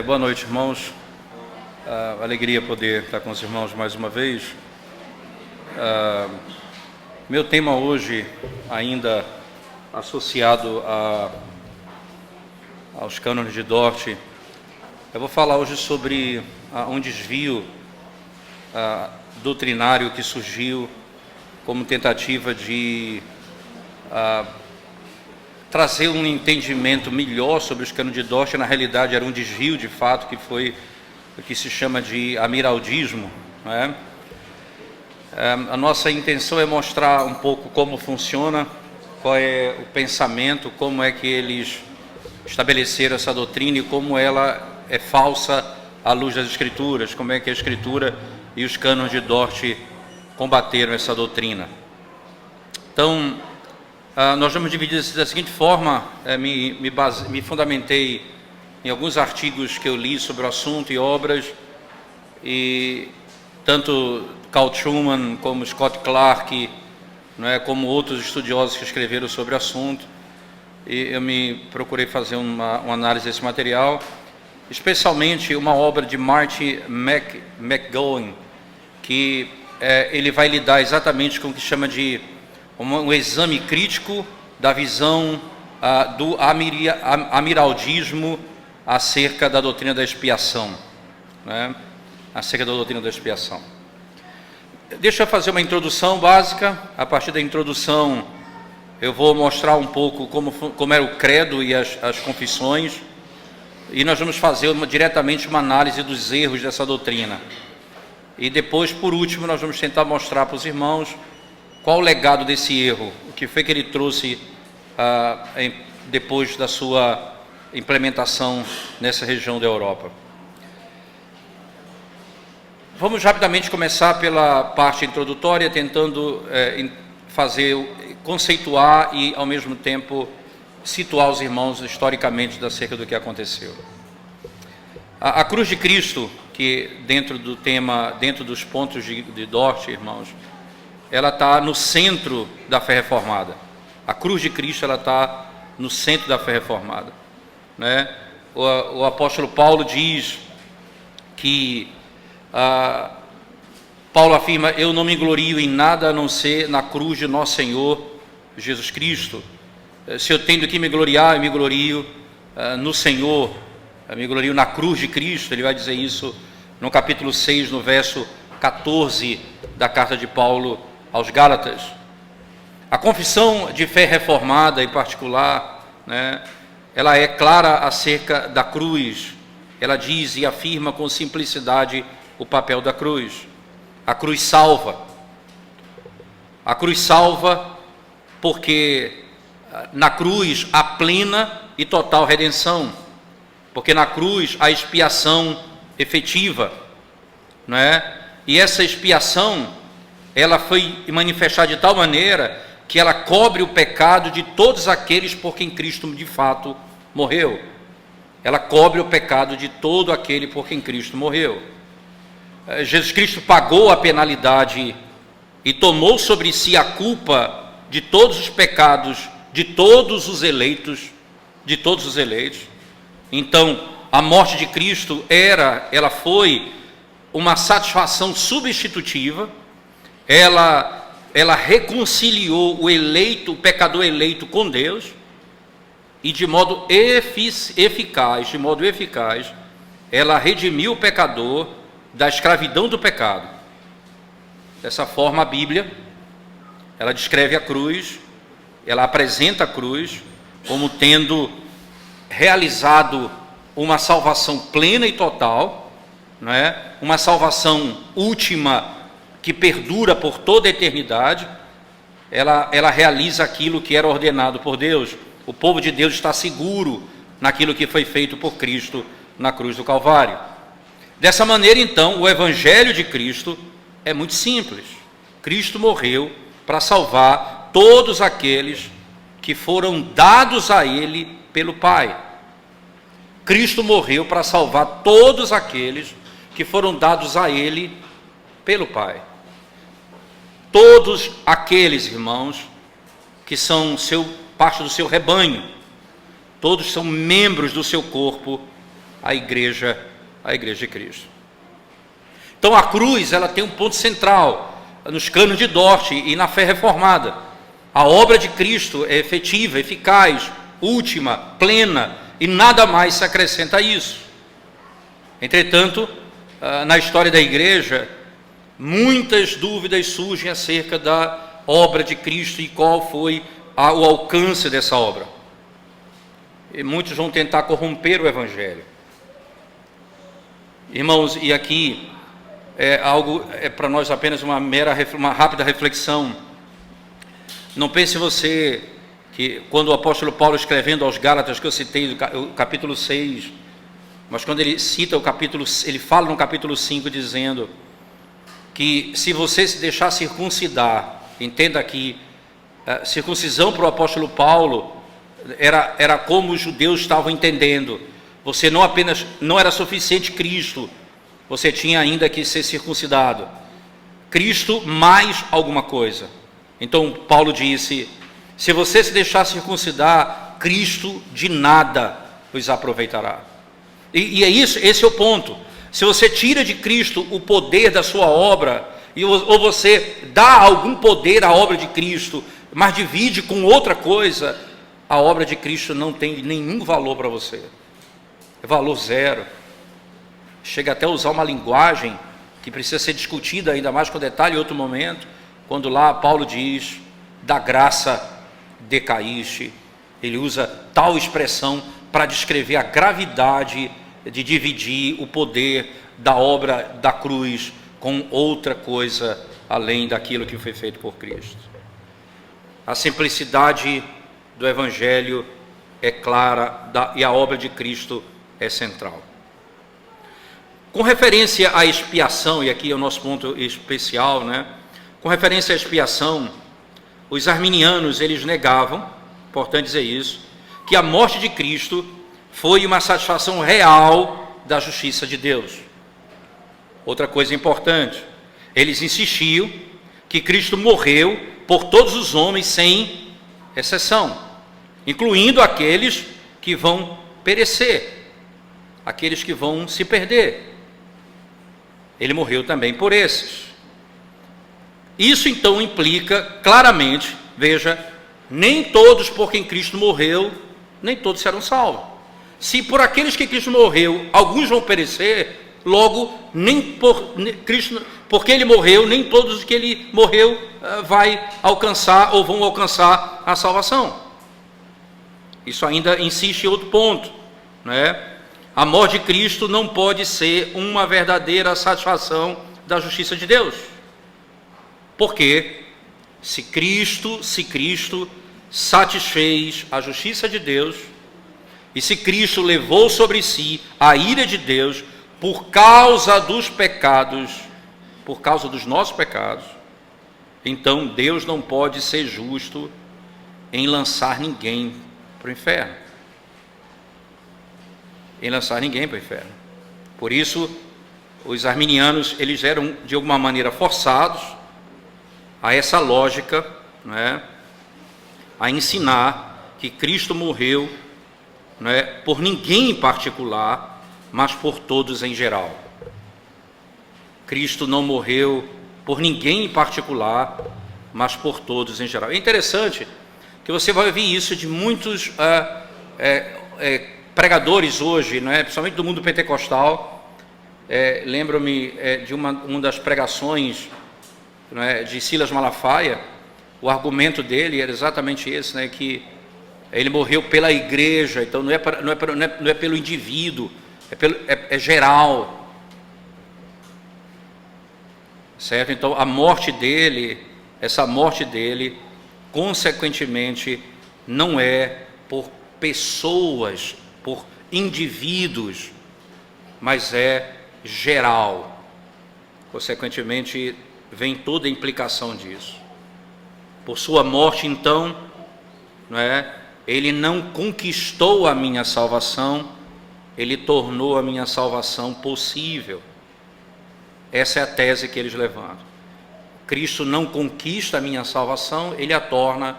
Boa noite, irmãos. Alegria poder estar com os irmãos mais uma vez. Meu tema hoje, ainda associado aos cânones de Dort, eu vou falar hoje sobre um desvio doutrinário que surgiu como tentativa de trazer um entendimento melhor sobre os cânones de Dort. Na realidade era um desvio de fato, que foi o que se chama de amiraldismo, não é? A nossa intenção é mostrar um pouco como funciona, qual é o pensamento, como é que eles estabeleceram essa doutrina e como ela é falsa à luz das Escrituras, como é que a Escritura e os cânones de Dort combateram essa doutrina. Então, nós vamos dividir isso da seguinte forma. Me fundamentei em alguns artigos que eu li sobre o assunto e obras, e tanto Carl Trueman como Scott Clark, não é, como outros estudiosos que escreveram sobre o assunto, e eu procurei fazer uma análise desse material, especialmente uma obra de Martin McGowan, que ele vai lidar exatamente com o que chama de um exame crítico da visão do amiraldismo acerca da doutrina da expiação, né? Acerca da doutrina da expiação. Deixa eu fazer uma introdução básica. A partir da introdução eu vou mostrar um pouco como era o credo e as confissões, e nós vamos fazer diretamente uma análise dos erros dessa doutrina. E depois, por último, nós vamos tentar mostrar para os irmãos qual o legado desse erro, o que foi que ele trouxe depois da sua implementação nessa região da Europa. Vamos rapidamente começar pela parte introdutória, tentando conceituar e, ao mesmo tempo, situar os irmãos historicamente acerca do que aconteceu. A cruz de Cristo, que dentro do tema, dentro dos pontos de Dort, irmãos, ela está no centro da fé reformada. A cruz de Cristo, ela está no centro da fé reformada, né? O apóstolo Paulo diz que Paulo afirma: eu não me glorio em nada a não ser na cruz de nosso Senhor Jesus Cristo. Se eu tenho que me gloriar, eu me glorio no Senhor, eu me glorio na cruz de Cristo. Ele vai dizer isso no capítulo 6, no verso 14 da carta de Paulo aos Gálatas. A confissão de fé reformada, em particular, né, ela é clara acerca da cruz. Ela diz e afirma com simplicidade o papel da cruz. A cruz salva. A cruz salva porque na cruz há plena e total redenção. Porque na cruz há expiação efetiva, não é? E essa expiação, ela foi manifestada de tal maneira que ela cobre o pecado de todos aqueles por quem Cristo de fato morreu. Ela cobre o pecado de todo aquele por quem Cristo morreu. Jesus Cristo pagou a penalidade e tomou sobre si a culpa de todos os pecados de todos os eleitos, Então, a morte de Cristo ela foi uma satisfação substitutiva. Ela reconciliou o pecador eleito com Deus, e de modo eficaz, ela redimiu o pecador da escravidão do pecado. Dessa forma, a Bíblia, ela descreve a cruz, ela apresenta a cruz como tendo realizado uma salvação plena e total, não é? Uma salvação última que perdura por toda a eternidade. Ela realiza aquilo que era ordenado por Deus. O povo de Deus está seguro naquilo que foi feito por Cristo na cruz do Calvário. Dessa maneira, então, o Evangelho de Cristo é muito simples. Cristo morreu para salvar todos aqueles que foram dados a Ele pelo Pai. Cristo morreu para salvar todos aqueles que foram dados a Ele pelo Pai. Todos aqueles, irmãos, que são parte do seu rebanho, todos são membros do seu corpo, a igreja de Cristo. Então a cruz, ela tem um ponto central nos cânones de Dort e na fé reformada. A obra de Cristo é efetiva, eficaz, última, plena, e nada mais se acrescenta a isso. Entretanto, na história da igreja, muitas dúvidas surgem acerca da obra de Cristo e qual foi o alcance dessa obra. E muitos vão tentar corromper o Evangelho. Irmãos, e aqui é para nós apenas uma rápida reflexão. Não pense você que quando o apóstolo Paulo, escrevendo aos Gálatas, que eu citei o capítulo 6, mas quando ele cita ele fala no capítulo 5, dizendo que se você se deixar circuncidar, entenda aqui, circuncisão para o apóstolo Paulo era como os judeus estavam entendendo. Você não era suficiente Cristo, você tinha ainda que ser circuncidado. Cristo mais alguma coisa. Então Paulo disse: se você se deixar circuncidar, Cristo de nada vos aproveitará. E é isso, esse é o ponto. Se você tira de Cristo o poder da sua obra, ou você dá algum poder à obra de Cristo, mas divide com outra coisa, a obra de Cristo não tem nenhum valor para você. É valor zero. Chega até a usar uma linguagem que precisa ser discutida ainda mais com detalhe em outro momento, quando lá Paulo diz: da graça decaíste. Ele usa tal expressão para descrever a gravidade de dividir o poder da obra da cruz com outra coisa além daquilo que foi feito por Cristo. A simplicidade do Evangelho é clara e a obra de Cristo é central. Com referência à expiação, e aqui é o nosso ponto especial, com referência à expiação, os arminianos, eles negavam, importante dizer isso, que a morte de Cristo foi uma satisfação real da justiça de Deus. Outra coisa importante, eles insistiam que Cristo morreu por todos os homens sem exceção, incluindo aqueles que vão perecer, aqueles que vão se perder. Ele morreu também por esses. Isso então implica claramente, veja, nem todos por quem Cristo morreu, nem todos serão salvos. Se por aqueles que Cristo morreu, alguns vão perecer, logo, porque ele morreu, nem todos os que ele morreu vai alcançar ou vão alcançar a salvação. Isso ainda insiste em outro ponto, A morte de Cristo não pode ser uma verdadeira satisfação da justiça de Deus. Porque se Cristo satisfez a justiça de Deus, e se Cristo levou sobre si a ira de Deus por causa dos pecados, por causa dos nossos pecados, então Deus não pode ser justo em lançar ninguém para o inferno. Por isso, os arminianos, eles eram de alguma maneira forçados a essa lógica, a ensinar que Cristo morreu, por ninguém em particular, mas por todos em geral. Cristo não morreu por ninguém em particular, mas por todos em geral. É interessante que você vai ouvir isso de muitos pregadores hoje, principalmente do mundo pentecostal. Lembro-me de uma das pregações de Silas Malafaia. O argumento dele era exatamente esse, que ele morreu pela igreja, então não é pelo indivíduo, é geral, certo? Então essa morte dele, consequentemente, não é por pessoas, por indivíduos, mas é geral. Consequentemente, vem toda a implicação disso. Por sua morte, então, ele não conquistou a minha salvação, ele tornou a minha salvação possível. Essa é a tese que eles levantam. Cristo não conquista a minha salvação, ele a torna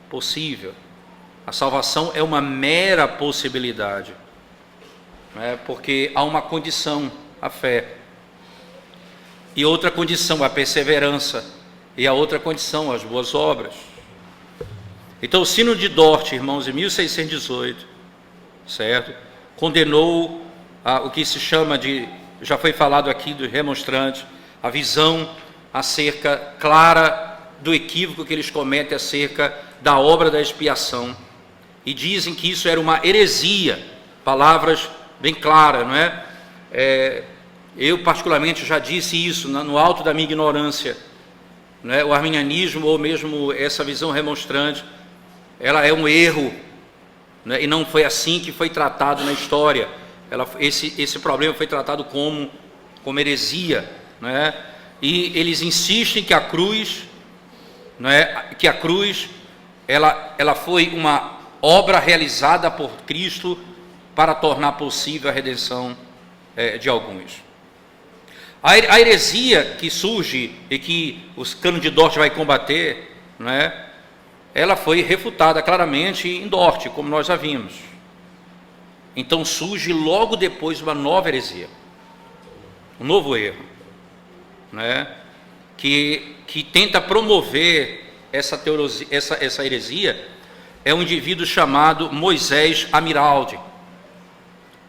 possível. A salvação é uma mera possibilidade. né? Porque há uma condição, a fé, e outra condição, a perseverança, e a outra condição, as boas obras. Então o Sínodo de Dort, irmãos, em 1618, certo? Condenou o que se chama de, já foi falado aqui dos remonstrantes, a visão acerca clara do equívoco que eles cometem acerca da obra da expiação, e dizem que isso era uma heresia, palavras bem claras, não é? Eu particularmente já disse isso no alto da minha ignorância, não é? O arminianismo, ou mesmo essa visão remonstrante, ela é um erro, não é? E não foi assim que foi tratado na história. Esse problema foi tratado como heresia, não é? E eles insistem que a cruz, não é? Que a cruz ela foi uma obra realizada por Cristo para tornar possível a redenção de alguns. A heresia que surge e que o Sínodo de Dort vai combater, não é? Ela foi refutada claramente em Dort, como nós já vimos. Então surge logo depois uma nova heresia, um novo erro, né? que tenta promover essa heresia, é um indivíduo chamado Moisés Amiraldi,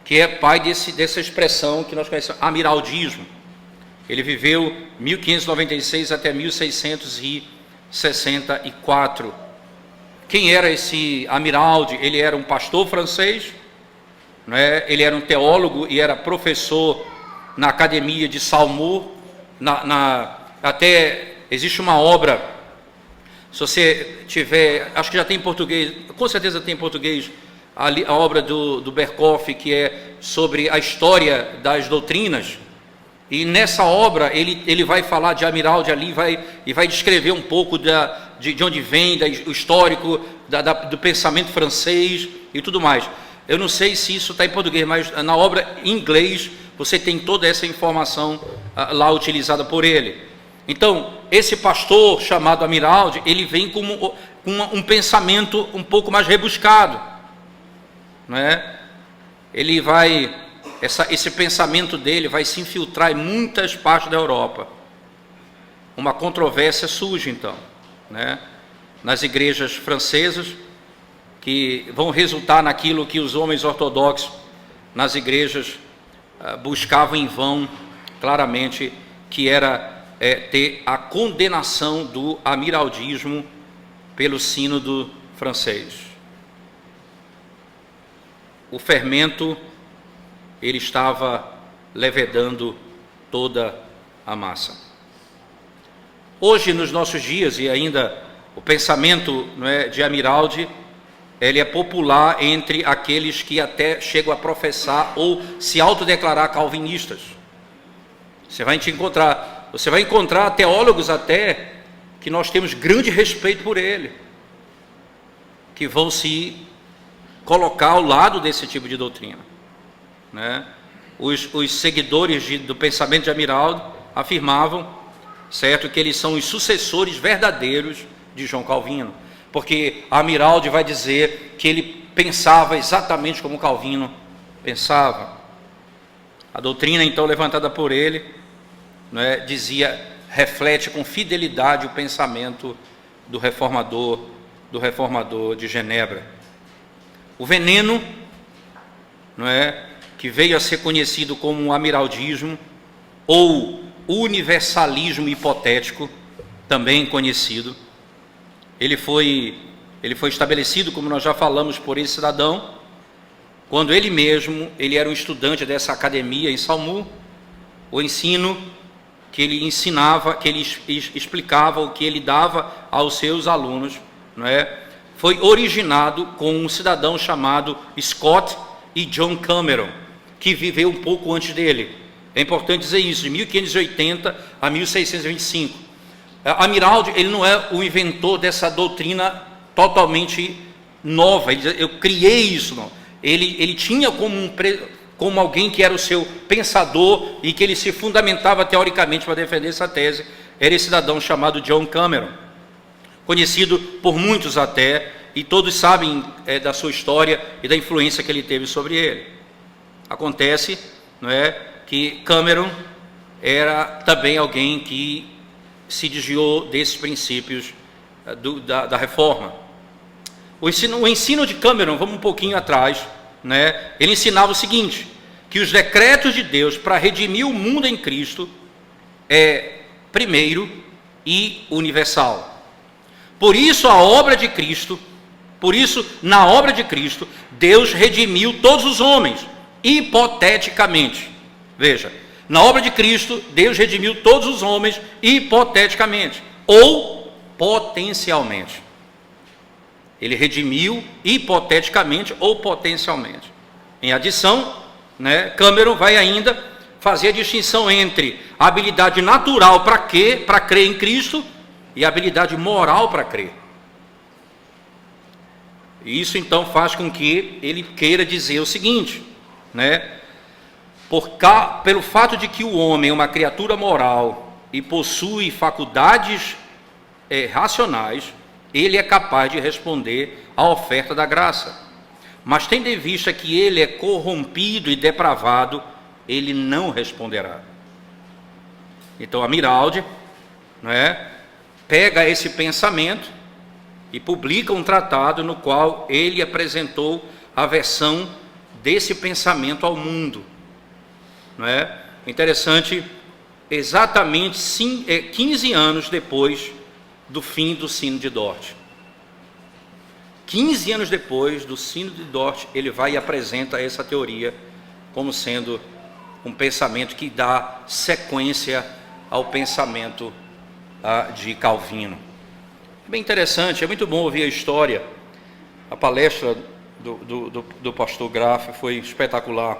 que é pai dessa expressão que nós conhecemos, amiraldismo. Ele viveu 1596 até 1664. Quem era esse Amiraldi? Ele era um pastor francês, né? Ele era um teólogo e era professor na Academia de Saumur. Até existe uma obra, se você tiver, acho que já tem em português, com certeza tem em português, a obra do Berkoff, que é sobre a história das doutrinas. E nessa obra ele vai falar de Amiraldi ali, e vai descrever um pouco de onde vem, o histórico do pensamento francês e tudo mais. Eu não sei se isso está em português, mas na obra em inglês você tem toda essa informação lá utilizada por ele. Então, esse pastor chamado Amiraldi, ele vem com um pensamento um pouco mais rebuscado, não é? Ele vai... Esse pensamento dele vai se infiltrar em muitas partes da Europa. Uma controvérsia surge então, né? Nas igrejas francesas, que vão resultar naquilo que os homens ortodoxos nas igrejas buscavam em vão, claramente, que era ter a condenação do amiraldismo pelo sínodo francês. O fermento, ele estava levedando toda a massa. Hoje, nos nossos dias, e ainda o pensamento, não é, de Amiraldi, ele é popular entre aqueles que até chegam a professar ou se autodeclarar calvinistas. Você vai encontrar teólogos até que nós temos grande respeito por ele, que vão se colocar ao lado desse tipo de doutrina, né? Os seguidores do pensamento de Amiraldi afirmavam, certo, que eles são os sucessores verdadeiros de João Calvino, porque Amiraldi vai dizer que ele pensava exatamente como Calvino pensava. A doutrina então levantada por ele, né, reflete com fidelidade o pensamento do reformador de Genebra. O veneno, não é, que veio a ser conhecido como amiraldismo ou universalismo hipotético, também conhecido, ele foi estabelecido, como nós já falamos, por esse cidadão, quando ele era um estudante dessa academia em Saumur. O ensino que ele ensinava, que ele explicava, o que ele dava aos seus alunos, não é, foi originado com um cidadão chamado Scott e John Cameron, que viveu um pouco antes dele. É importante dizer isso, de 1580 a 1625. Amiraldi, ele não é o inventor dessa doutrina totalmente nova. Eu criei isso, não. Ele tinha como alguém que era o seu pensador e que ele se fundamentava teoricamente para defender essa tese, era esse cidadão chamado John Cameron, conhecido por muitos até, e todos sabem da sua história e da influência que ele teve sobre ele. Acontece, não é, que Cameron era também alguém que se desviou desses princípios da reforma. O ensino de Cameron, vamos um pouquinho atrás, né, ele ensinava o seguinte, que os decretos de Deus para redimir o mundo em Cristo é primeiro e universal. Por isso na obra de Cristo, Deus redimiu todos os homens, hipoteticamente. Veja, na obra de Cristo, Deus redimiu todos os homens hipoteticamente, ou potencialmente. Ele redimiu hipoteticamente ou potencialmente. Em adição, né, Cameron vai ainda fazer a distinção entre a habilidade natural para crer em Cristo e a habilidade moral para crer. E isso então faz com que ele queira dizer o seguinte, né? Pelo fato de que o homem é uma criatura moral e possui faculdades racionais, ele é capaz de responder à oferta da graça. Mas tendo em vista que ele é corrompido e depravado, ele não responderá. Então Amiraldi, né, pega esse pensamento e publica um tratado no qual ele apresentou a versão desse pensamento ao mundo. Não é? Interessante, exatamente 15 anos depois do fim do Sino de Dort. 15 anos depois do Sino de Dort, ele vai e apresenta essa teoria como sendo um pensamento que dá sequência ao pensamento de Calvino. É bem interessante, é muito bom ouvir a história. A palestra do pastor Graff foi espetacular,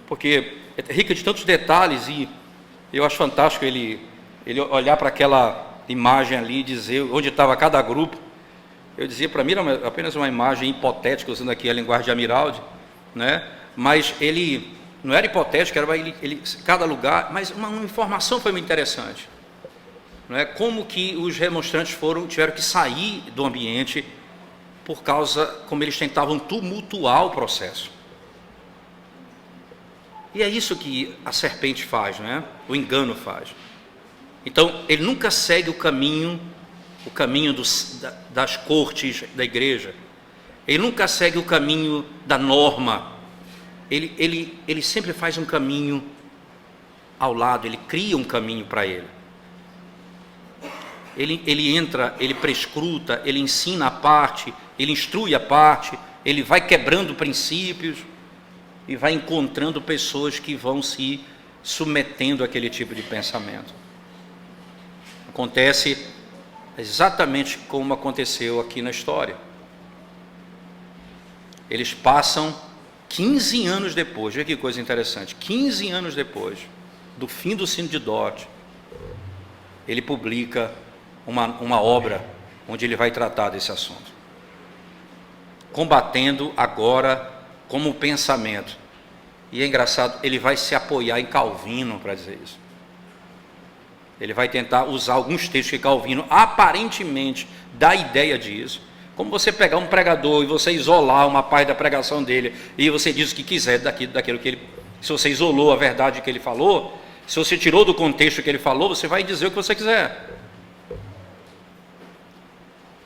porque é rica de tantos detalhes, e eu acho fantástico ele olhar para aquela imagem ali e dizer onde estava cada grupo. Eu dizia, para mim era apenas uma imagem hipotética, usando aqui a linguagem de Amiraldi, né? Mas ele não era hipotético, era cada lugar, mas uma informação foi muito interessante. Não é? Como que os remonstrantes tiveram que sair do ambiente por causa, como eles tentavam tumultuar o processo. E é isso que a serpente faz, não é? O engano faz. Então, ele nunca segue o caminho das cortes da igreja. Ele nunca segue o caminho da norma. Ele sempre faz um caminho ao lado, ele cria um caminho para ele. Ele entra, ele prescruta, ele ensina a parte, ele instrui a parte, ele vai quebrando princípios e vai encontrando pessoas que vão se submetendo àquele tipo de pensamento. Acontece exatamente como aconteceu aqui na história. Eles passam 15 anos depois, veja que coisa interessante, 15 anos depois do fim do Sino de Dort, ele publica uma obra onde ele vai tratar desse assunto, combatendo agora como pensamento. E é engraçado, ele vai se apoiar em Calvino para dizer isso. Ele vai tentar usar alguns textos que Calvino aparentemente dá ideia disso. Como você pegar um pregador e você isolar uma parte da pregação dele e você diz o que quiser daquilo que ele... Se você isolou a verdade que ele falou, se você tirou do contexto que ele falou, você vai dizer o que você quiser.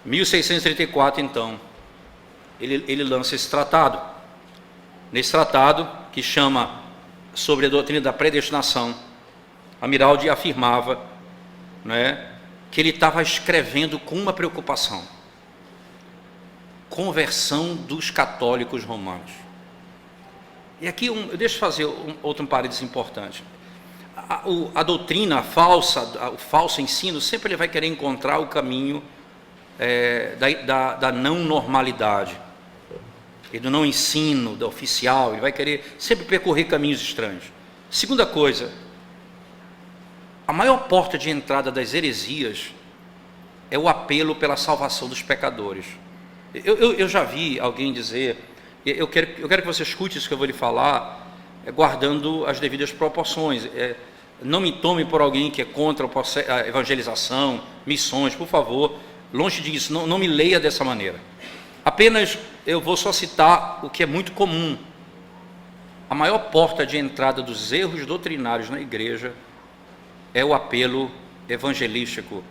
1634, então, ele lança esse tratado. Nesse tratado, que chama sobre a doutrina da predestinação, Amiraldi afirmava, né, que ele estava escrevendo com uma preocupação: conversão dos católicos romanos. E aqui eu deixo fazer outro parênteses importante. A doutrina falsa, o falso ensino, sempre ele vai querer encontrar o caminho da não normalidade e do não ensino, da oficial. Ele vai querer sempre percorrer caminhos estranhos. Segunda coisa, a maior porta de entrada das heresias é o apelo pela salvação dos pecadores. Eu já vi alguém dizer, eu quero que você escute isso que eu vou lhe falar, guardando as devidas proporções. Não me tome por alguém que é contra a evangelização, missões, por favor, longe disso, não me leia dessa maneira. Apenas eu vou só citar o que é muito comum. a maior porta de entrada dos erros doutrinários na igreja é o apelo evangelístico,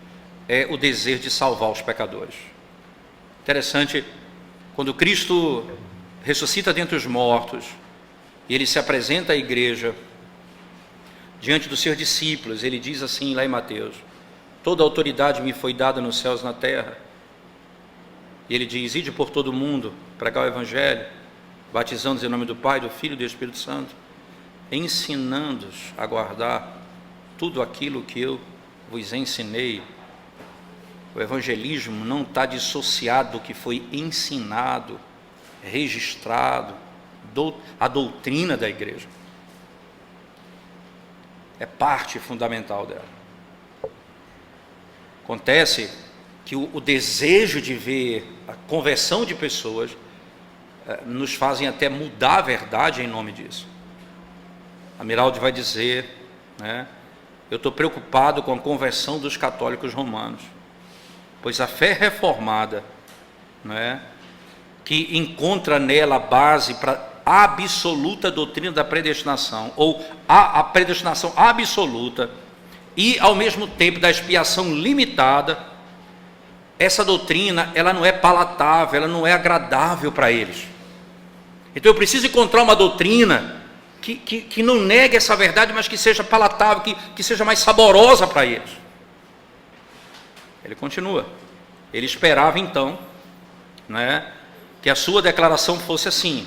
é o desejo de salvar os pecadores. Interessante, quando Cristo ressuscita dentre os mortos, e ele se apresenta à igreja, diante dos seus discípulos, ele diz assim lá em Mateus: toda autoridade me foi dada nos céus e na terra. E ele diz: ide por todo o mundo, pregar o evangelho, batizando-os em nome do Pai, do Filho e do Espírito Santo, ensinando-os a guardar tudo aquilo que eu vos ensinei. O evangelismo não está dissociado do que foi ensinado, registrado, a doutrina da igreja. É parte fundamental dela. Acontece que o desejo de ver a conversão de pessoas nos fazem até mudar a verdade em nome disso. Amiraldi vai dizer, né, eu estou preocupado com a conversão dos católicos romanos, pois a fé reformada, né, que encontra nela a base para a absoluta doutrina da predestinação, ou a predestinação absoluta, e ao mesmo tempo da expiação limitada, essa doutrina, ela não é palatável, ela não é agradável para eles. Então eu preciso encontrar uma doutrina que não negue essa verdade, mas que seja palatável, que seja mais saborosa para eles. Ele continua. Ele esperava então, né, que a sua declaração fosse assim,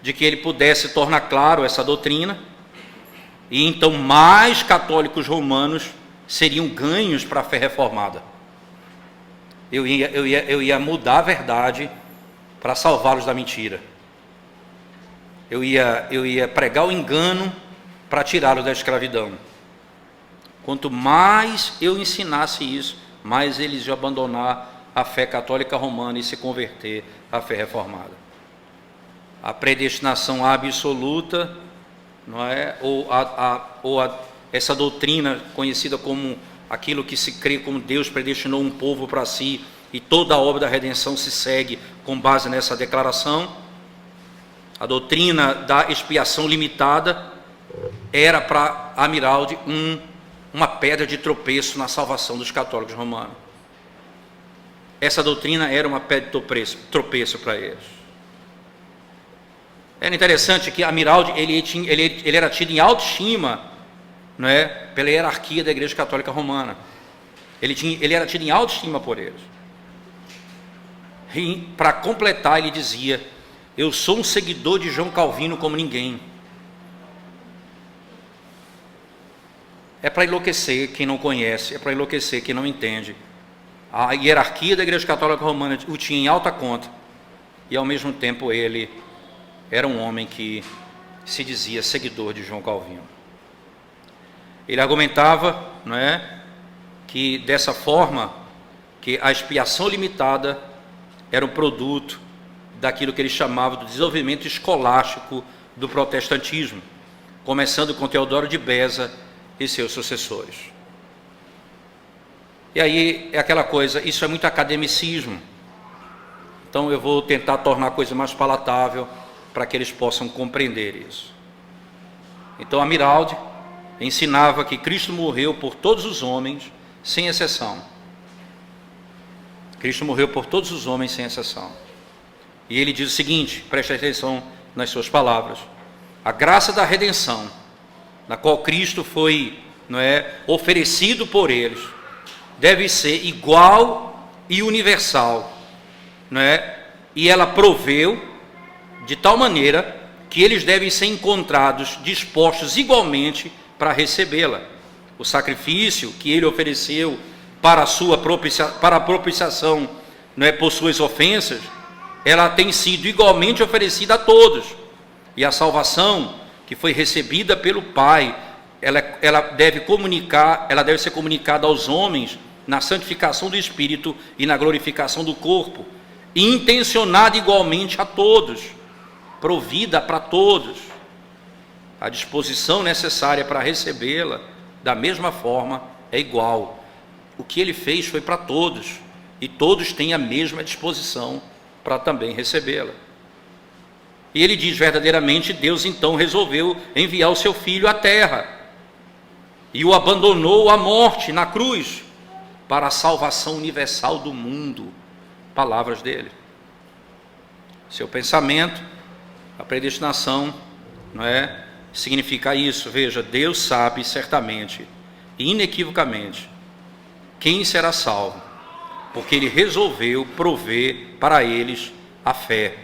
de que ele pudesse tornar claro essa doutrina, e então mais católicos romanos seriam ganhos para a fé reformada. Eu ia mudar a verdade para salvá-los da mentira. Eu ia pregar o engano para tirá-los da escravidão. Quanto mais eu ensinasse isso, mais eles iam abandonar a fé católica romana e se converter à fé reformada. A predestinação absoluta, não é? Essa doutrina conhecida como aquilo que se crê como Deus predestinou um povo para si, e toda a obra da redenção se segue com base nessa declaração. A doutrina da expiação limitada era para Amiraldi uma pedra de tropeço na salvação dos católicos romanos. Essa doutrina era uma pedra de tropeço para eles. Era interessante que Amiraldi ele era tido em autoestima, não é, pela hierarquia da Igreja Católica Romana. Ele era tido em autoestima por eles. E para completar, ele dizia: eu sou um seguidor de João Calvino como ninguém. É para enlouquecer quem não conhece, é para enlouquecer quem não entende. A hierarquia da Igreja Católica Romana o tinha em alta conta, e ao mesmo tempo ele era um homem que se dizia seguidor de João Calvino. Ele argumentava, não é, que dessa forma, que a expiação limitada era um produto daquilo que ele chamava do desenvolvimento escolástico do protestantismo, começando com Teodoro de Beza e seus sucessores. E aí é aquela coisa, isso é muito academicismo. Então eu vou tentar tornar a coisa mais palatável para que eles possam compreender isso. Então Amiraldi ensinava que Cristo morreu por todos os homens, sem exceção. Cristo morreu por todos os homens, sem exceção. E ele diz o seguinte, preste atenção nas suas palavras: a graça da redenção, na qual Cristo foi, não é, oferecido por eles, deve ser igual e universal, não é? E ela proveu de tal maneira que eles devem ser encontrados dispostos igualmente para recebê-la. O sacrifício que ele ofereceu para a propiciação, não é, por suas ofensas, ela tem sido igualmente oferecida a todos. E a salvação que foi recebida pelo Pai, ela deve ser comunicada aos homens na santificação do Espírito e na glorificação do corpo, e intencionada igualmente a todos, provida para todos. A disposição necessária para recebê-la, da mesma forma, é igual. O que ele fez foi para todos, e todos têm a mesma disposição para também recebê-la. E ele diz, verdadeiramente, Deus então resolveu enviar o seu Filho à terra e o abandonou à morte na cruz para a salvação universal do mundo. Palavras dele. Seu pensamento, a predestinação, não é? Significa isso. Veja, Deus sabe certamente, inequivocamente, quem será salvo, porque ele resolveu prover para eles a fé.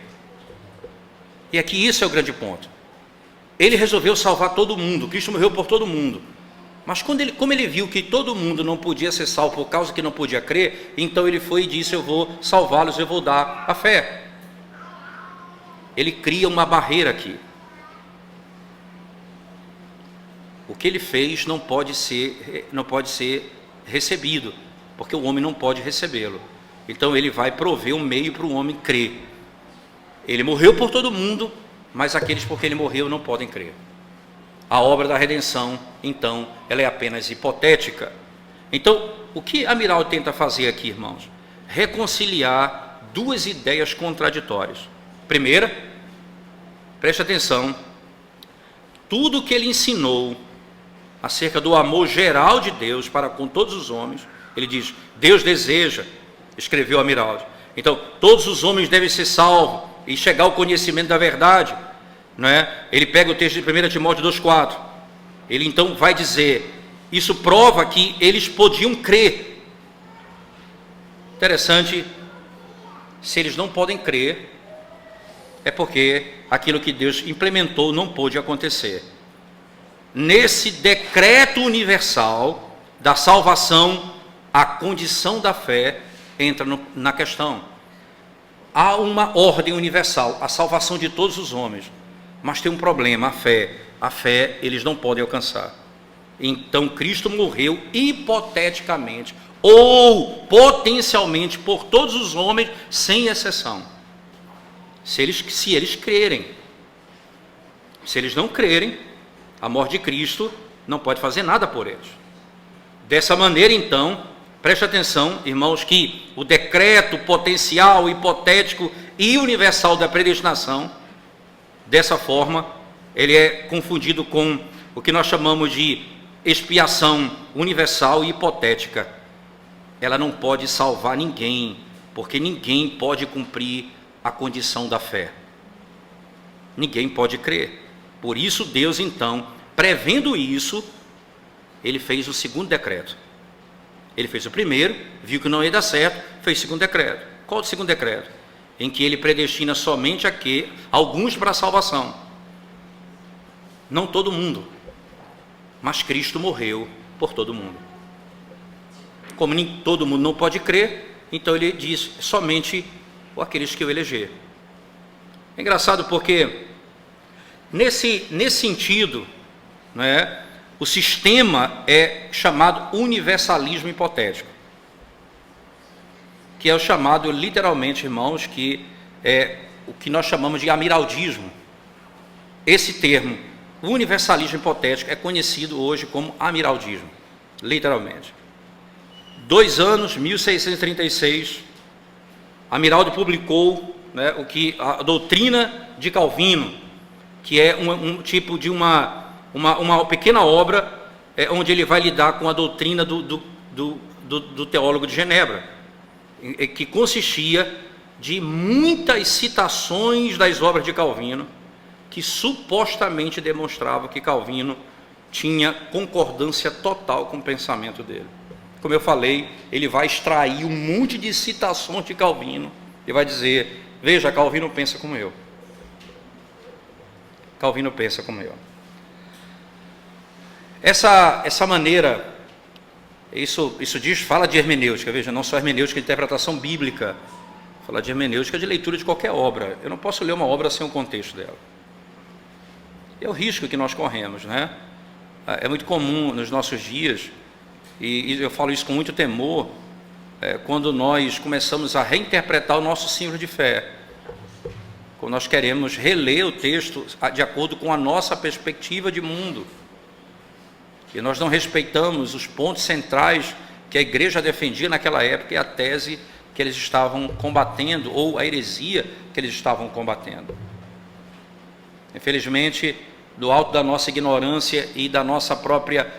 E aqui isso é o grande ponto. Ele resolveu salvar todo mundo. Cristo morreu por todo mundo. Mas como ele viu que todo mundo não podia ser salvo por causa que não podia crer, então ele foi e disse, eu vou salvá-los, eu vou dar a fé. Ele cria uma barreira aqui. O que ele fez não pode ser recebido, porque o homem não pode recebê-lo. Então ele vai prover um meio para o homem crer. Ele morreu por todo mundo, mas aqueles por quem ele morreu não podem crer. A obra da redenção, então, ela é apenas hipotética. Então, o que Amiraldi tenta fazer aqui, irmãos? Reconciliar duas ideias contraditórias. Primeira, preste atenção, tudo o que ele ensinou acerca do amor geral de Deus para com todos os homens, ele diz, Deus deseja, escreveu Amiraldi, então todos os homens devem ser salvos e chegar ao conhecimento da verdade, não é? Ele pega o texto de 1 Timóteo 2,4, ele então vai dizer, isso prova que eles podiam crer. Interessante, se eles não podem crer, é porque aquilo que Deus implementou não pôde acontecer. Nesse decreto universal da salvação, a condição da fé entra na questão. Há uma ordem universal, a salvação de todos os homens, mas tem um problema, a fé eles não podem alcançar. Então Cristo morreu hipoteticamente ou potencialmente por todos os homens, sem exceção. Se eles crerem. Se eles não crerem, a morte de Cristo não pode fazer nada por eles. Dessa maneira, então, preste atenção, irmãos, que o decreto potencial, hipotético e universal da predestinação, dessa forma, ele é confundido com o que nós chamamos de expiação universal e hipotética. Ela não pode salvar ninguém, porque ninguém pode cumprir a condição da fé. Ninguém pode crer. Por isso Deus, então, prevendo isso, ele fez o segundo decreto. Ele fez o primeiro, viu que não ia dar certo, fez o segundo decreto. Qual o segundo decreto? Em que ele predestina somente alguns para a salvação. Não todo mundo, mas Cristo morreu por todo mundo. Como nem todo mundo não pode crer, então ele diz somente aqueles que eu eleger. É engraçado porque nesse sentido, né, o sistema é chamado universalismo hipotético, que é o chamado literalmente, irmãos, que é o que nós chamamos de amiraldismo. Esse termo, universalismo hipotético, é conhecido hoje como amiraldismo, literalmente. 2 anos, 1636, Amiraldi publicou, né, a doutrina de Calvino, que é um tipo de uma pequena obra onde ele vai lidar com a doutrina do teólogo de Genebra, que consistia de muitas citações das obras de Calvino, que supostamente demonstravam que Calvino tinha concordância total com o pensamento dele. Como eu falei, ele vai extrair um monte de citações de Calvino e vai dizer, veja, Calvino pensa como eu. Calvino pensa como eu. Essa maneira, isso fala de hermenêutica, veja, não só hermenêutica de interpretação bíblica, fala de hermenêutica de leitura de qualquer obra. Eu não posso ler uma obra sem o contexto dela. É o risco que nós corremos, né? É muito comum nos nossos dias, e eu falo isso com muito temor, quando nós começamos a reinterpretar o nosso símbolo de fé, quando nós queremos reler o texto de acordo com a nossa perspectiva de mundo, e nós não respeitamos os pontos centrais que a igreja defendia naquela época e a tese que eles estavam combatendo, ou a heresia que eles estavam combatendo. Infelizmente, do alto da nossa ignorância e da nossa própria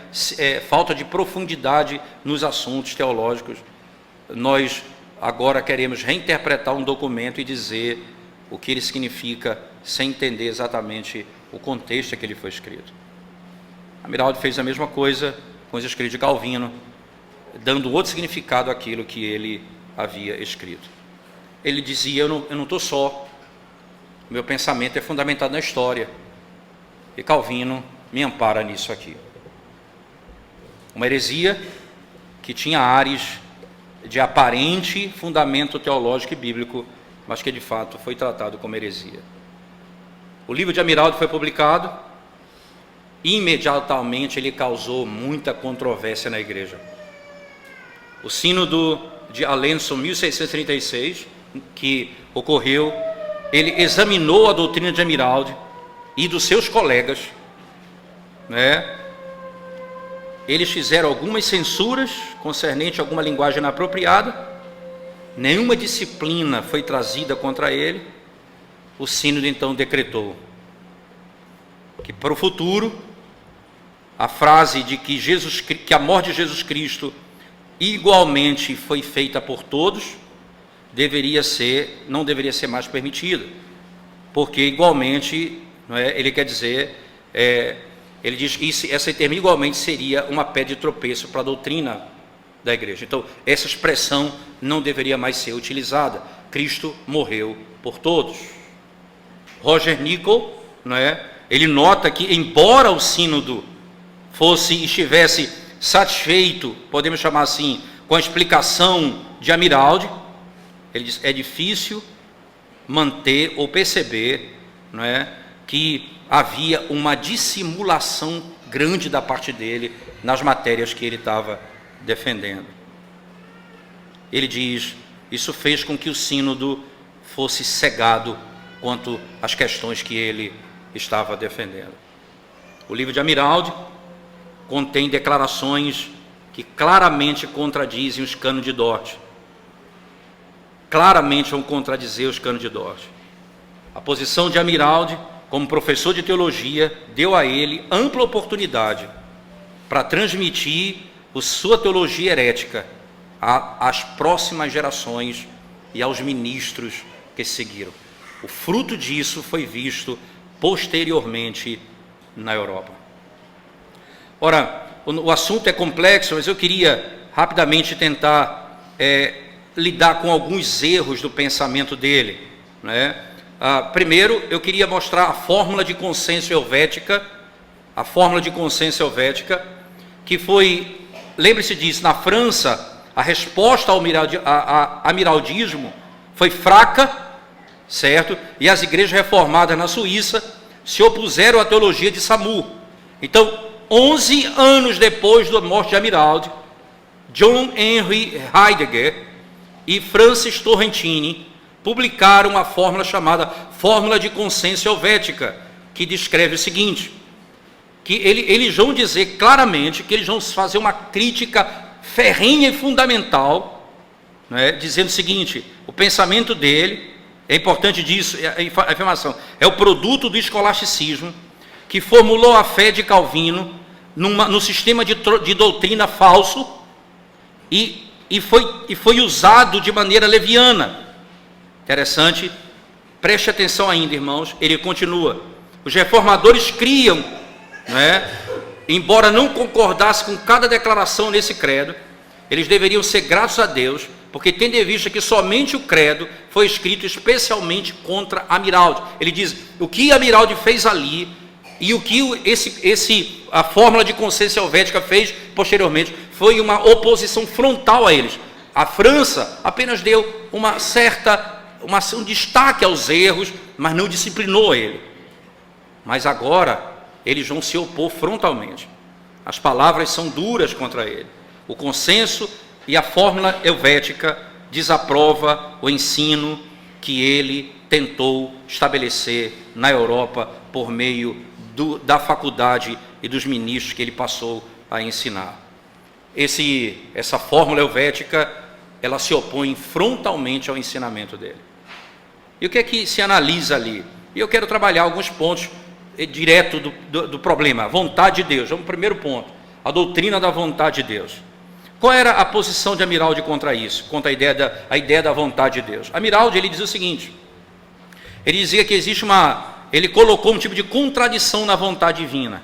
falta de profundidade nos assuntos teológicos, nós agora queremos reinterpretar um documento e dizer o que ele significa sem entender exatamente o contexto em que ele foi escrito. Amiraldi fez a mesma coisa com os escritos de Calvino, dando outro significado àquilo que ele havia escrito. Ele dizia, eu não estou só, meu pensamento é fundamentado na história, e Calvino me ampara nisso aqui. Uma heresia que tinha ares de aparente fundamento teológico e bíblico, mas que de fato foi tratado como heresia. O livro de Amiraldi foi publicado, e imediatamente ele causou muita controvérsia na igreja. O sínodo de Alençon, 1636, que ocorreu, ele examinou a doutrina de Amiraldi e dos seus colegas, né? Eles fizeram algumas censuras concernente a alguma linguagem inapropriada, nenhuma disciplina foi trazida contra ele. O sínodo então decretou que para o futuro a frase de que a morte de Jesus Cristo igualmente foi feita por todos não deveria ser mais permitida, porque igualmente, não é, ele quer dizer, ele diz que essa termo igualmente seria uma pedra de tropeço para a doutrina da igreja. Então, essa expressão não deveria mais ser utilizada. Cristo morreu por todos. Roger Nicol, não é, ele nota que, embora o sínodo estivesse satisfeito, podemos chamar assim, com a explicação de Amiraldi, ele diz, é difícil manter ou perceber, não é, que havia uma dissimulação grande da parte dele nas matérias que ele estava defendendo. Ele diz, isso fez com que o sínodo fosse cegado quanto às questões que ele estava defendendo. O livro de Amiraldi contém declarações que claramente contradizem os cânones de Dort. Claramente vão contradizer os cânones de Dort. A posição de Amiraldi, como professor de teologia, deu a ele ampla oportunidade para transmitir sua teologia herética às próximas gerações e aos ministros que seguiram. O fruto disso foi visto posteriormente na Europa. Ora, o assunto é complexo, mas eu queria rapidamente tentar lidar com alguns erros do pensamento dele, né? Primeiro, eu queria mostrar a fórmula de consenso helvética, que foi, lembre-se disso, na França, a resposta ao amiraldismo foi fraca, certo? E as igrejas reformadas na Suíça se opuseram à teologia de Samu. Então, 11 anos depois da morte de Amiraldi, John Henry Heidegger e Francis Torrentini publicaram uma fórmula chamada Fórmula de Consenso Helvética, que descreve o seguinte, que eles vão dizer claramente que eles vão fazer uma crítica ferrenha e fundamental, né, dizendo o seguinte, o pensamento dele, é importante disso, a afirmação, é o produto do escolasticismo, que formulou a fé de Calvino no sistema de doutrina falso e foi usado de maneira leviana. Interessante, preste atenção ainda, irmãos, ele continua. Os reformadores criam, né, embora não concordassem com cada declaração nesse credo, eles deveriam ser gratos a Deus, porque tendo em vista que somente o credo foi escrito especialmente contra Amiraldi. Ele diz, o que Amiraldi fez ali, e o que a fórmula de consenso helvética fez posteriormente, foi uma oposição frontal a eles. A França apenas deu um destaque aos erros, mas não disciplinou ele. Mas agora, eles vão se opor frontalmente. As palavras são duras contra ele. O consenso e a fórmula helvética desaprova o ensino que ele tentou estabelecer na Europa por meio da faculdade e dos ministros que ele passou a ensinar. Essa fórmula helvética, ela se opõe frontalmente ao ensinamento dele. E o que é que se analisa ali? E eu quero trabalhar alguns pontos direto do problema, a vontade de Deus. Vamos ao primeiro ponto, a doutrina da vontade de Deus. Qual era a posição de Amiraldi contra isso, contra a ideia da vontade de Deus? Amiraldi, ele dizia o seguinte, ele dizia que existe ele colocou um tipo de contradição na vontade divina.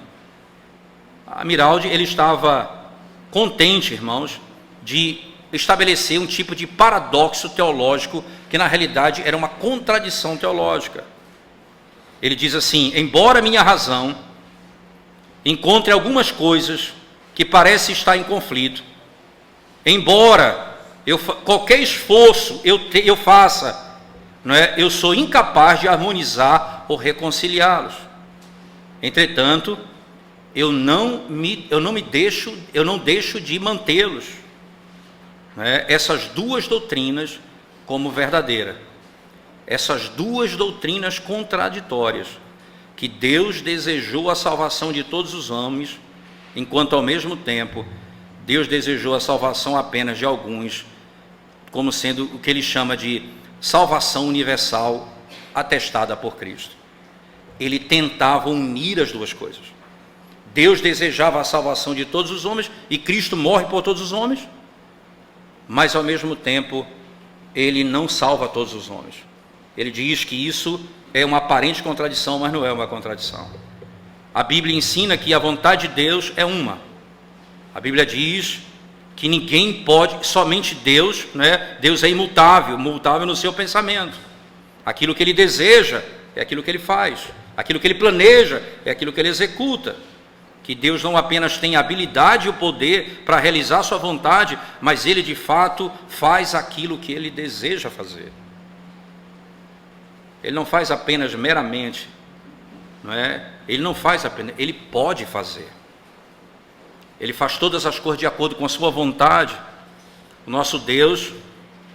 Amiraldi, ele estava contente, irmãos, de estabelecer um tipo de paradoxo teológico, que na realidade era uma contradição teológica. Ele diz assim: embora minha razão encontre algumas coisas que parecem estar em conflito, embora qualquer esforço eu faça, não é? Eu sou incapaz de harmonizar ou reconciliá-los. Entretanto, eu não deixo de mantê-los, não é? Essas duas doutrinas como verdadeira, essas duas doutrinas contraditórias, que Deus desejou a salvação de todos os homens, enquanto ao mesmo tempo Deus desejou a salvação apenas de alguns, como sendo o que ele chama de salvação universal atestada por Cristo. Ele tentava unir as duas coisas. Deus desejava a salvação de todos os homens e Cristo morre por todos os homens, mas ao mesmo tempo ele não salva todos os homens. Ele diz que isso é uma aparente contradição, mas não é uma contradição. A Bíblia ensina que a vontade de Deus é uma. A Bíblia diz que ninguém pode, somente Deus, né? Deus é imutável, mutável no seu pensamento. Aquilo que ele deseja é aquilo que ele faz, aquilo que ele planeja é aquilo que ele executa. Que Deus não apenas tem a habilidade e o poder para realizar sua vontade, mas ele de fato faz aquilo que ele deseja fazer. Ele não faz apenas meramente, não é? Ele não faz apenas, ele pode fazer. Ele faz todas as coisas de acordo com a sua vontade. O nosso Deus,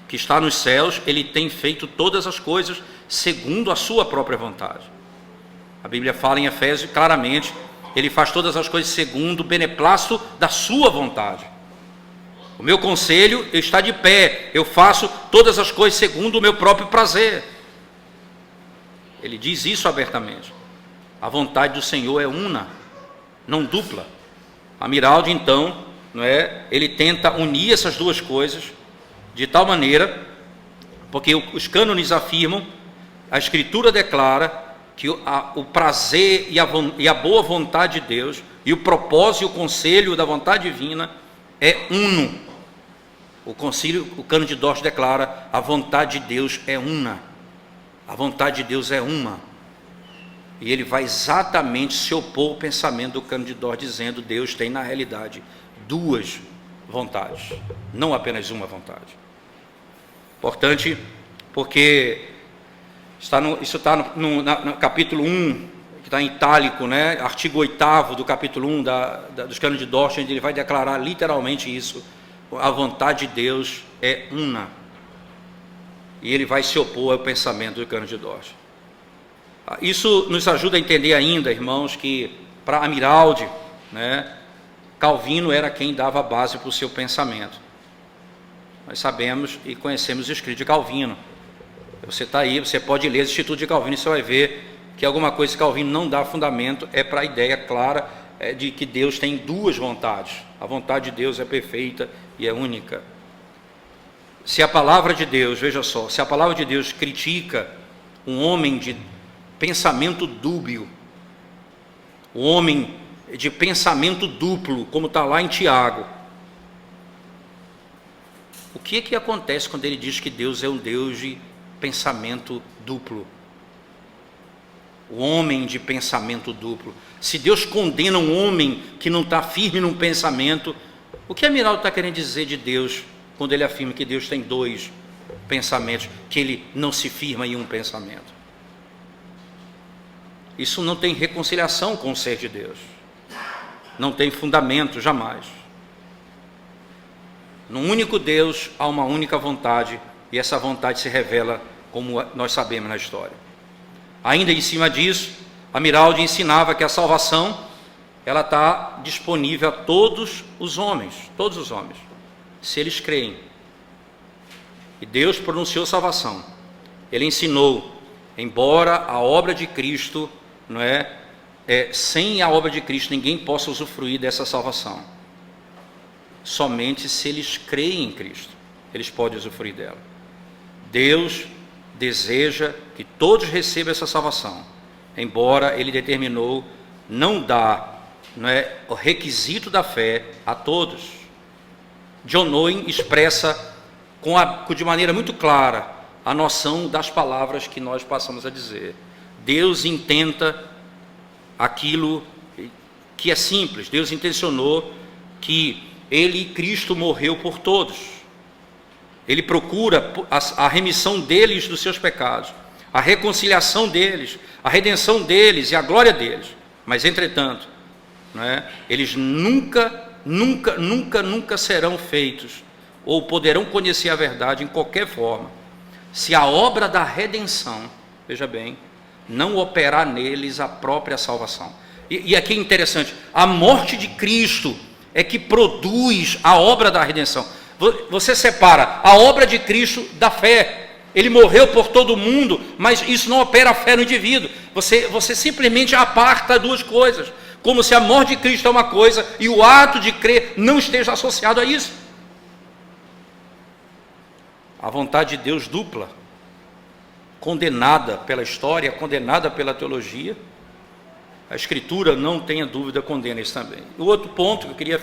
que está nos céus, ele tem feito todas as coisas segundo a sua própria vontade. A Bíblia fala em Efésios claramente, ele faz todas as coisas segundo o beneplácito da sua vontade. O meu conselho está de pé, eu faço todas as coisas segundo o meu próprio prazer. Ele diz isso abertamente. A vontade do Senhor é una, não dupla. Amiraldi, então, não é? Ele tenta unir essas duas coisas de tal maneira, porque os cânones afirmam, a Escritura declara que o prazer e a boa vontade de Deus, e o propósito e o conselho da vontade divina é uno. O cânone de Dort declara, a vontade de Deus é una. A vontade de Deus é uma. E ele vai exatamente se opor ao pensamento do cânone de Dort, dizendo que Deus tem na realidade duas vontades, não apenas uma vontade. Importante, porque isso está no capítulo 1, que está em itálico, né? Artigo 8º do capítulo 1 dos cânones de Dort, onde ele vai declarar literalmente isso: a vontade de Deus é una. E ele vai se opor ao pensamento do cânone de Dort. Isso nos ajuda a entender ainda, irmãos, que para Amiraldi, né, Calvino era quem dava base para o seu pensamento. Nós sabemos e conhecemos o escrito de Calvino. Você está aí, você pode ler o Instituto de Calvino e você vai ver que alguma coisa que Calvino não dá fundamento é para a ideia clara de que Deus tem duas vontades. A vontade de Deus é perfeita e é única. Se a palavra de Deus, veja só, se a palavra de Deus critica um homem de pensamento dúbio, um homem de pensamento duplo, como está lá em Tiago, o que acontece quando ele diz que Deus é um Deus de pensamento duplo? O homem de pensamento duplo. Se Deus condena um homem que não está firme num pensamento, o que Amiraldi está querendo dizer de Deus quando ele afirma que Deus tem dois pensamentos, que ele não se firma em um pensamento? Isso não tem reconciliação com o ser de Deus, não tem fundamento jamais. No único Deus há uma única vontade, e essa vontade se revela como nós sabemos na história. Ainda em cima disso, Amiraldi ensinava que a salvação ela está disponível a todos os homens, se eles creem. E Deus pronunciou salvação. Ele ensinou, embora a obra de Cristo, não é, sem a obra de Cristo ninguém possa usufruir dessa salvação. Somente se eles creem em Cristo, eles podem usufruir dela. Deus deseja que todos recebam essa salvação, embora Ele determinou não dar o requisito da fé a todos. John Owen expressa de maneira muito clara a noção das palavras que nós passamos a dizer. Deus intenta aquilo que é simples. Deus intencionou que Cristo morreu por todos. Ele procura a remissão deles dos seus pecados, a reconciliação deles, a redenção deles e a glória deles. Mas, entretanto, eles nunca serão feitos ou poderão conhecer a verdade em qualquer forma, se a obra da redenção, veja bem, não operar neles a própria salvação. E aqui é interessante, a morte de Cristo é que produz a obra da redenção. Você separa a obra de Cristo da fé. Ele morreu por todo mundo, mas isso não opera a fé no indivíduo. Você simplesmente aparta duas coisas, como se a morte de Cristo é uma coisa e o ato de crer não esteja associado a isso. A vontade de Deus dupla, condenada pela história, condenada pela teologia. A Escritura, não tenha dúvida, condena isso também. O outro ponto que eu queria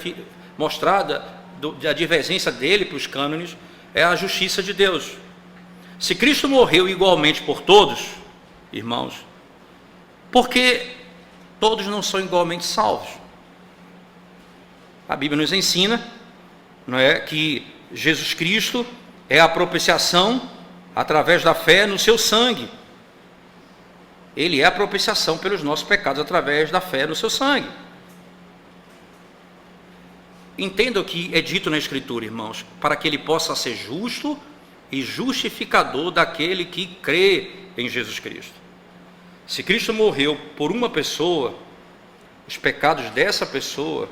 mostrar da divergência dele para os cânones é a justiça de Deus. Se Cristo morreu igualmente por todos, irmãos, por que todos não são igualmente salvos? A Bíblia nos ensina, que Jesus Cristo é a propiciação através da fé no seu sangue. Ele é a propiciação pelos nossos pecados através da fé no seu sangue. Entenda o que é dito na Escritura, irmãos, para que ele possa ser justo e justificador daquele que crê em Jesus Cristo. Se Cristo morreu por uma pessoa, os pecados dessa pessoa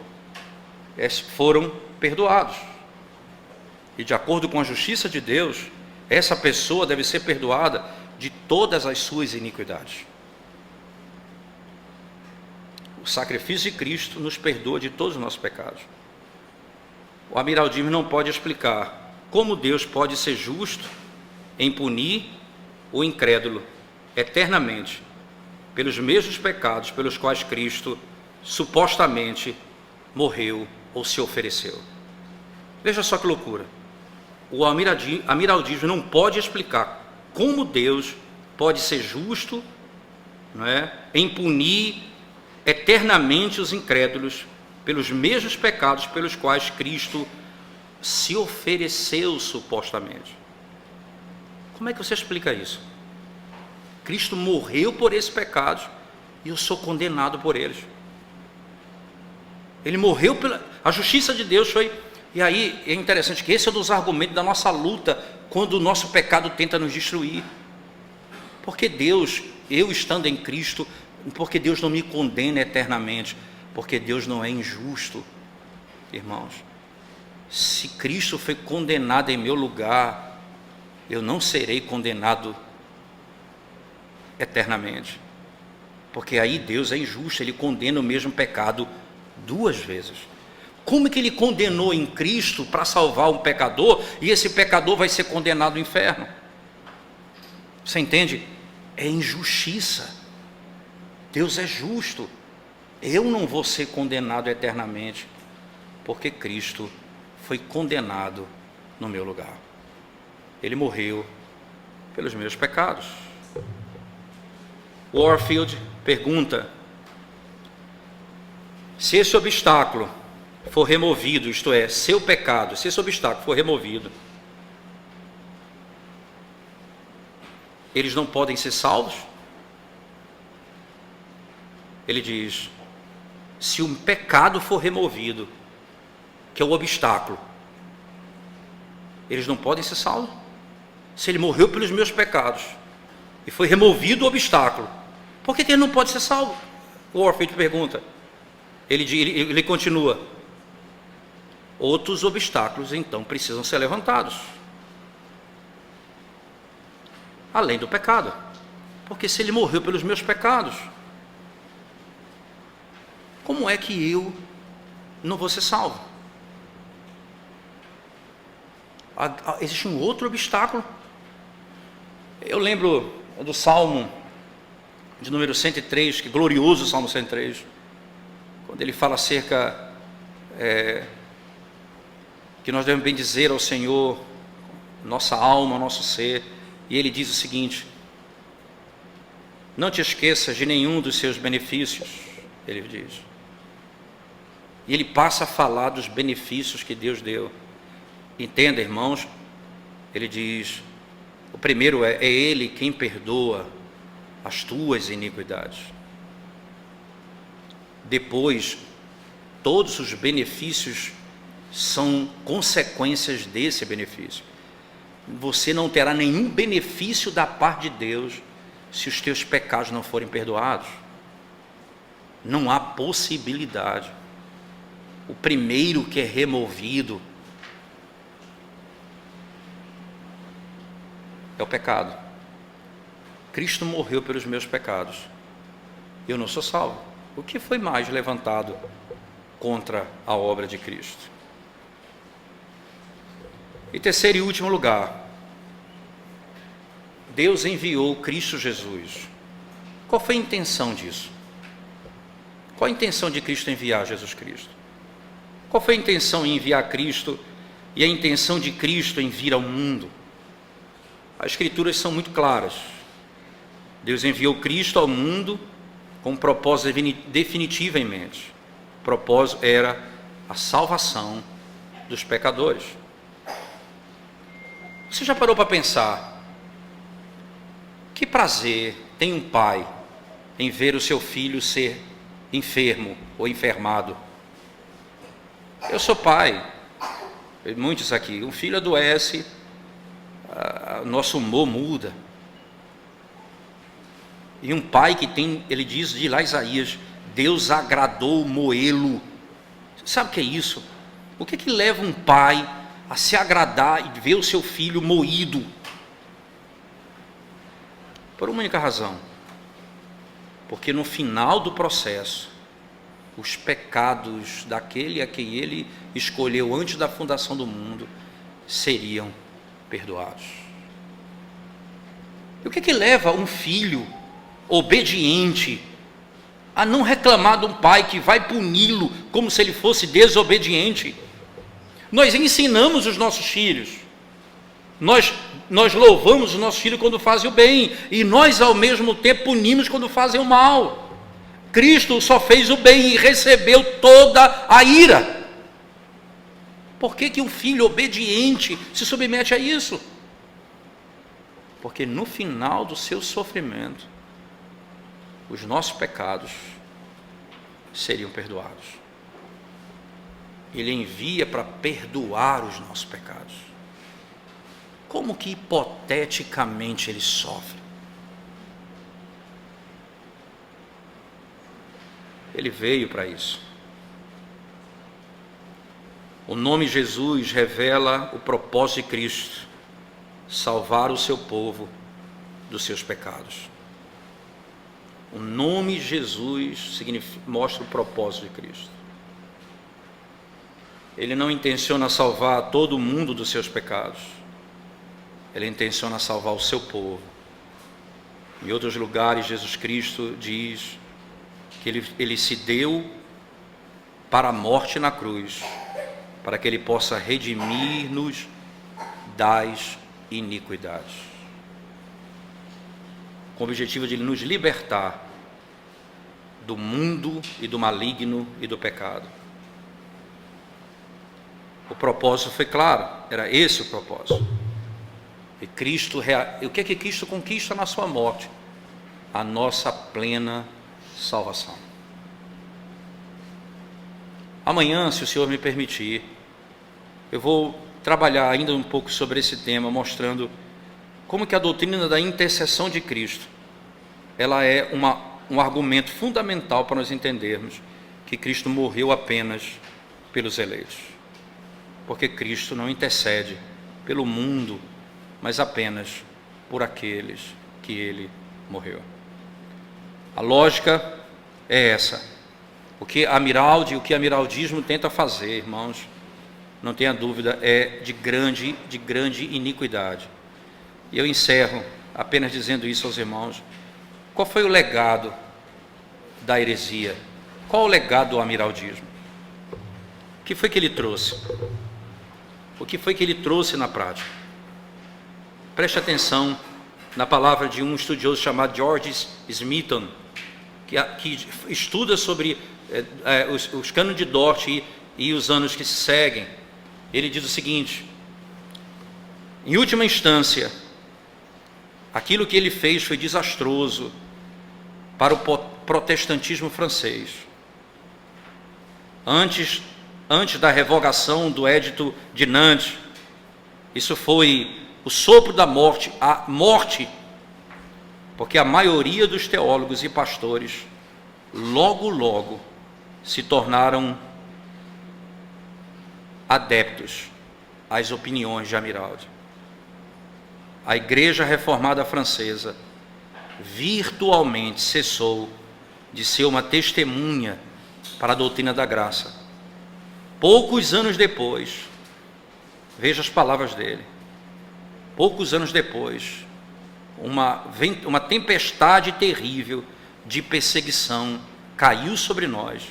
foram perdoados. E de acordo com a justiça de Deus, essa pessoa deve ser perdoada de todas as suas iniquidades. O sacrifício de Cristo nos perdoa de todos os nossos pecados. O amiraldismo não pode explicar como Deus pode ser justo em punir o incrédulo eternamente pelos mesmos pecados pelos quais Cristo supostamente morreu ou se ofereceu. Veja só que loucura. O amiraldismo não pode explicar como Deus pode ser justo, em punir eternamente os incrédulos pelos mesmos pecados pelos quais Cristo se ofereceu supostamente. Como é que você explica isso? Cristo morreu por esses pecados e eu sou condenado por eles. Ele morreu a justiça de Deus foi... E aí é interessante que esse é um dos argumentos da nossa luta quando o nosso pecado tenta nos destruir. Porque Deus, eu estando em Cristo, porque Deus não me condena eternamente, porque Deus não é injusto, irmãos. Se Cristo foi condenado em meu lugar, eu não serei condenado eternamente, porque aí Deus é injusto, Ele condena o mesmo pecado duas vezes. Como é que Ele condenou em Cristo para salvar um pecador, e esse pecador vai ser condenado ao inferno? Você entende? É injustiça. Deus é justo. Eu não vou ser condenado eternamente, porque Cristo foi condenado no meu lugar. Ele morreu pelos meus pecados. Warfield pergunta: se esse obstáculo for removido, isto é, seu pecado, se esse obstáculo for removido, eles não podem ser salvos? Ele diz: se um pecado for removido, que é o obstáculo, eles não podem ser salvos? Se ele morreu pelos meus pecados e foi removido o obstáculo, por que ele não pode ser salvo? O Warfield pergunta. Ele continua: outros obstáculos então precisam ser levantados, além do pecado, porque se ele morreu pelos meus pecados, como é que eu não vou ser salvo? Existe um outro obstáculo. Eu lembro do Salmo de número 103, que glorioso Salmo 103, quando ele fala acerca que nós devemos bendizer ao Senhor, nossa alma, nosso ser, e ele diz o seguinte: não te esqueças de nenhum dos seus benefícios, ele diz. E ele passa a falar dos benefícios que Deus deu. Entenda, irmãos, ele diz, o primeiro é Ele quem perdoa as tuas iniquidades. Depois, todos os benefícios são consequências desse benefício. Você não terá nenhum benefício da parte de Deus se os teus pecados não forem perdoados. Não há possibilidade. O primeiro que é removido é o pecado. Cristo morreu pelos meus pecados. Eu não sou salvo. O que foi mais levantado contra a obra de Cristo? Em terceiro e último lugar, Deus enviou Cristo Jesus. Qual foi a intenção disso? Qual a intenção de Cristo enviar Jesus Cristo? Qual foi a intenção em enviar Cristo e a intenção de Cristo em vir ao mundo? As Escrituras são muito claras. Deus enviou Cristo ao mundo com um propósito definitivo em mente. O propósito era a salvação dos pecadores. Você já parou para pensar que prazer tem um pai em ver o seu filho ser enfermo ou enfermado? Eu sou pai, muitos aqui, um filho adoece, nosso humor muda. E um pai que tem, ele diz de lá Isaías, Deus agradou moê-lo. Sabe o que é isso? O que é que leva um pai a se agradar e ver o seu filho moído? Por uma única razão. Porque no final do processo, os pecados daquele a quem ele escolheu antes da fundação do mundo seriam perdoados. E o que é que leva um filho obediente a não reclamar de um pai que vai puni-lo como se ele fosse desobediente? Nós ensinamos os nossos filhos, nós louvamos os nossos filhos quando fazem o bem, e nós ao mesmo tempo punimos quando fazem o mal. Cristo só fez o bem e recebeu toda a ira. Por que um filho obediente se submete a isso? Porque no final do seu sofrimento, os nossos pecados seriam perdoados. Ele envia para perdoar os nossos pecados. Como que hipoteticamente ele sofre? Ele veio para isso. O nome Jesus revela o propósito de Cristo: salvar o seu povo dos seus pecados. O nome Jesus mostra o propósito de Cristo. Ele não intenciona salvar todo mundo dos seus pecados. Ele intenciona salvar o seu povo. Em outros lugares, Jesus Cristo diz que ele se deu para a morte na cruz, para que ele possa redimir-nos das iniquidades, com o objetivo de nos libertar do mundo e do maligno e do pecado. O propósito foi claro, era esse o propósito. E o que é que Cristo conquista na sua morte? A nossa plena salvação. Amanhã, se o Senhor me permitir, eu vou trabalhar ainda um pouco sobre esse tema, mostrando como que a doutrina da intercessão de Cristo, ela é um argumento fundamental para nós entendermos que Cristo morreu apenas pelos eleitos. Porque Cristo não intercede pelo mundo, mas apenas por aqueles que ele morreu. A lógica é essa: O que Amiraldi, o que amiraldismo tenta fazer, irmãos, não tenha dúvida, é de grande iniquidade. E eu encerro apenas dizendo isso aos irmãos. Qual foi o legado da heresia? Qual o legado do amiraldismo? O que foi que ele trouxe? O que foi que ele trouxe na prática? Preste atenção na palavra de um estudioso chamado George Smithson, que estuda sobre os cânones de Dort e os anos que se seguem. Ele diz o seguinte: em última instância, aquilo que ele fez foi desastroso para o protestantismo francês. Antes da revogação do Edito de Nantes, isso foi o sopro da morte, a morte, porque a maioria dos teólogos e pastores logo se tornaram adeptos às opiniões de Amiraldi. A Igreja Reformada Francesa virtualmente cessou de ser uma testemunha para a doutrina da graça. Poucos anos depois, veja as palavras dele, poucos anos depois, uma tempestade terrível de perseguição caiu sobre nós,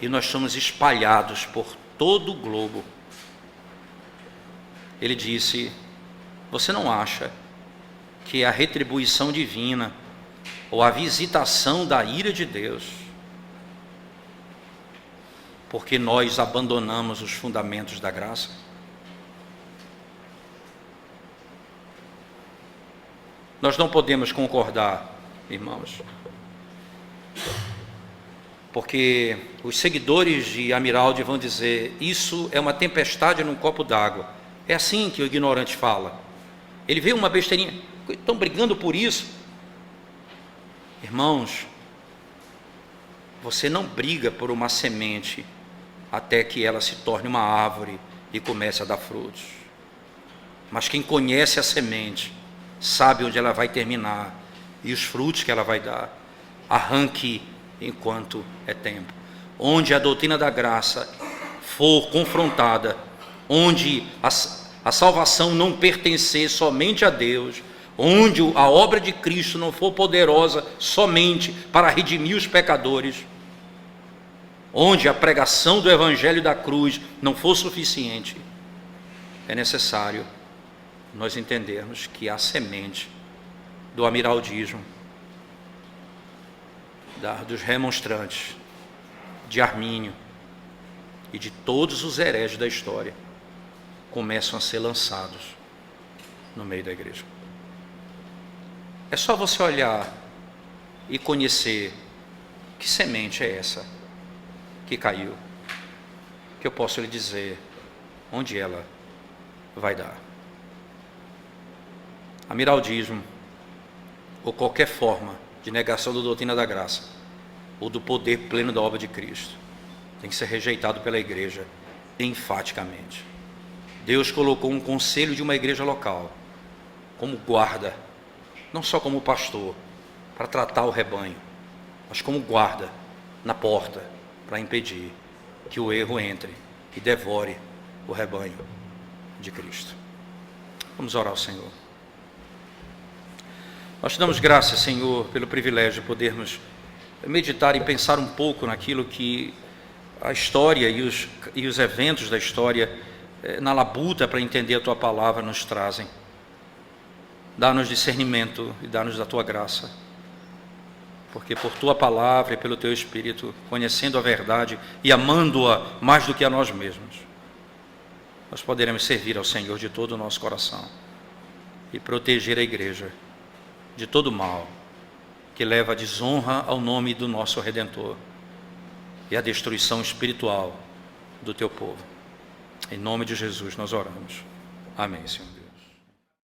e nós somos espalhados por todo o globo. Ele disse: você não acha que a retribuição divina ou a visitação da ira de Deus, porque nós abandonamos os fundamentos da graça? Nós não podemos concordar, irmãos, porque os seguidores de Amiraldi vão dizer: isso é uma tempestade num copo d'água. É assim que o ignorante fala. Ele vê uma besteirinha, estão brigando por isso. Irmãos, você não briga por uma semente até que ela se torne uma árvore e comece a dar frutos. Mas quem conhece a semente sabe onde ela vai terminar e os frutos que ela vai dar. Arranque enquanto é tempo. Onde a doutrina da graça for confrontada, onde a salvação não pertencer somente a Deus, onde a obra de Cristo não for poderosa somente para redimir os pecadores, onde a pregação do Evangelho da cruz não for suficiente, é necessário nós entendermos que a semente do amiraldismo, dos remonstrantes, de Armínio e de todos os hereges da história começam a ser lançados no meio da igreja. É só você olhar e conhecer que semente é essa que caiu, que eu posso lhe dizer onde ela vai dar. Amiraldismo, ou qualquer forma de negação da doutrina da graça, ou do poder pleno da obra de Cristo, tem que ser rejeitado pela igreja enfaticamente. Deus colocou um conselho de uma igreja local como guarda, não só como pastor, para tratar o rebanho, mas como guarda na porta, para impedir que o erro entre e devore o rebanho de Cristo. Vamos orar ao Senhor. Nós te damos graças, Senhor, pelo privilégio de podermos meditar e pensar um pouco naquilo que a história e os eventos da história, na labuta para entender a Tua palavra, nos trazem. Dá-nos discernimento e dá-nos da Tua graça, porque por Tua palavra e pelo Teu Espírito, conhecendo a verdade e amando-a mais do que a nós mesmos, nós poderemos servir ao Senhor de todo o nosso coração e proteger a igreja de todo mal que leva a desonra ao nome do nosso Redentor e a destruição espiritual do Teu povo. Em nome de Jesus nós oramos. Amém, Senhor.